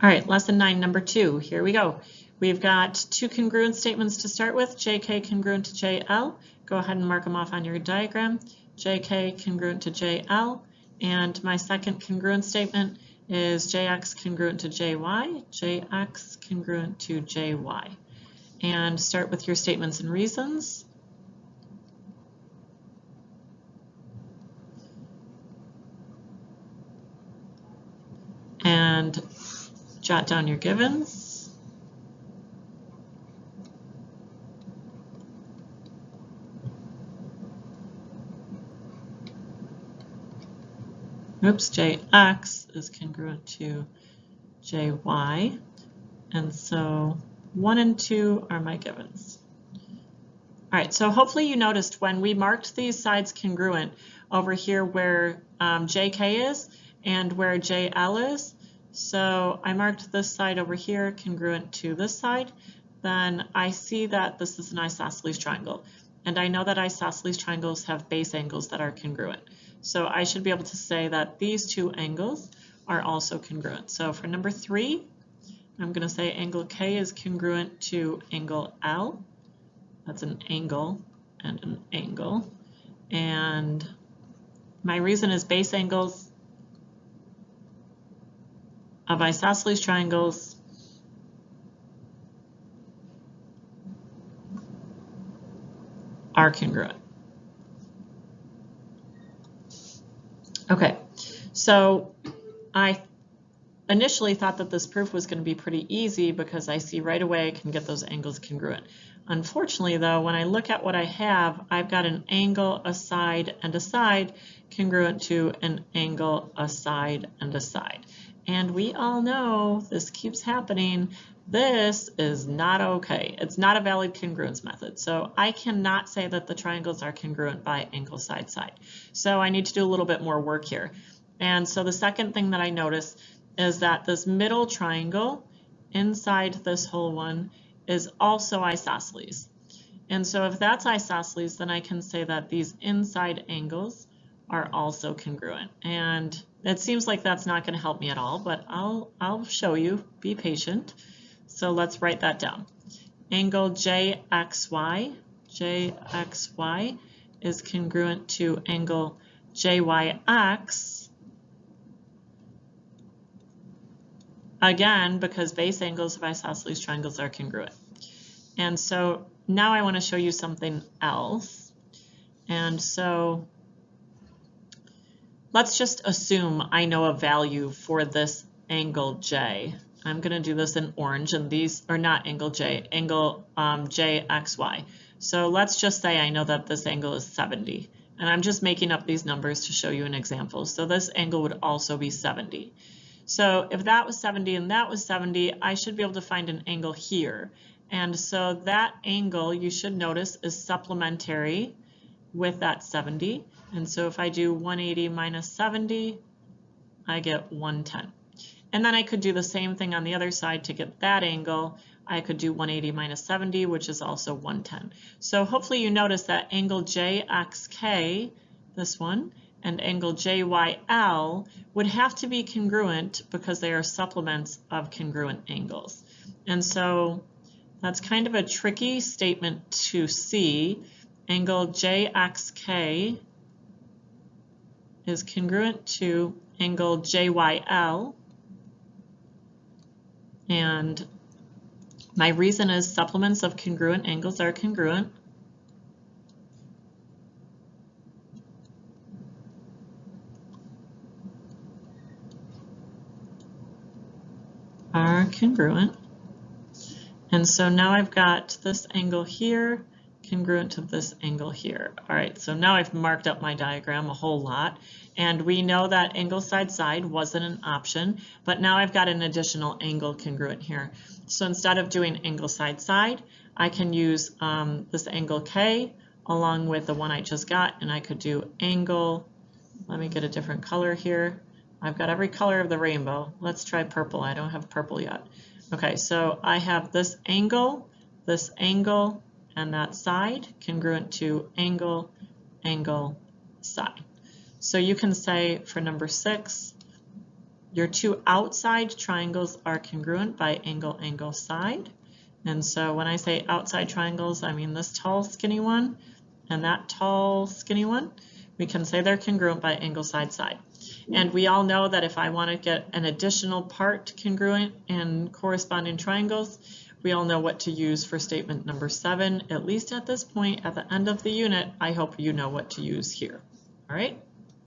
All right, lesson 9, number 2. Here we go. We've got two congruent statements to start with, JK congruent to JL. Go ahead and mark them off on your diagram. JK congruent to JL. And my second congruent statement is JX congruent to JY, JX congruent to JY. And start with your statements and reasons. And jot down your givens. Oops, JX is congruent to JY. And so 1 and 2 are my givens. All right, so hopefully you noticed when we marked these sides congruent over here where JK is and where JL is. So I marked this side over here congruent to this side. Then I see that this is an isosceles triangle. And I know that isosceles triangles have base angles that are congruent. So I should be able to say that these two angles are also congruent. So for number 3, I'm going to say angle K is congruent to angle L. That's an angle and an angle. And my reason is base angles of isosceles triangles are congruent. Okay, so I initially thought that this proof was going to be pretty easy because I see right away I can get those angles congruent. Unfortunately though, when I look at what I have, I've got an angle, a side, and a side congruent to an angle, a side, and a side. And we all know this keeps happening. This is not okay. It's not a valid congruence method. So I cannot say that the triangles are congruent by angle, side, side. So I need to do a little bit more work here. And so the second thing that I notice is that this middle triangle inside this whole one is also isosceles. And so if that's isosceles, then I can say that these inside angles are also congruent. And it seems like that's not going to help me at all, but I'll show you. Be patient. So let's write that down. Angle JXY is congruent to angle JYX. Again, because base angles of isosceles triangles are congruent. And so now I want to show you something else. And so let's just assume I know a value for this angle J. I'm going to do this in orange, and these are not angle J, angle JXY. So let's just say I know that this angle is 70. And I'm just making up these numbers to show you an example. So this angle would also be 70. So if that was 70 and that was 70, I should be able to find an angle here. And so that angle, you should notice, is supplementary with that 70. And so if I do 180 minus 70, I get 110. And then I could do the same thing on the other side to get that angle. I could do 180 minus 70, which is also 110. So hopefully you notice that angle JXK, this one, and angle JYL would have to be congruent because they are supplements of congruent angles. And so that's kind of a tricky statement to see. Angle JXK is congruent to angle JYL. And my reason is supplements of congruent angles are congruent. Are congruent. And so now I've got this angle here congruent to this angle here. All right, so now I've marked up my diagram a whole lot, and we know that angle side side wasn't an option, but now I've got an additional angle congruent here. So instead of doing angle side side, I can use this angle K along with the one I just got, and I could do angle, let me get a different color here. I've got every color of the rainbow. Let's try purple. I don't have purple yet. Okay, so I have this angle, and that side congruent to angle, angle, side. So you can say for number 6, Your two outside triangles are congruent by angle, angle, side. And so when I say outside triangles, I mean this tall, skinny one and that tall, skinny one. We can say they're congruent by angle, side, side. And we all know that if I want to get an additional part congruent in corresponding triangles, we all know what to use for statement number 7, at least at this point, at the end of the unit. I hope you know what to use here. All right.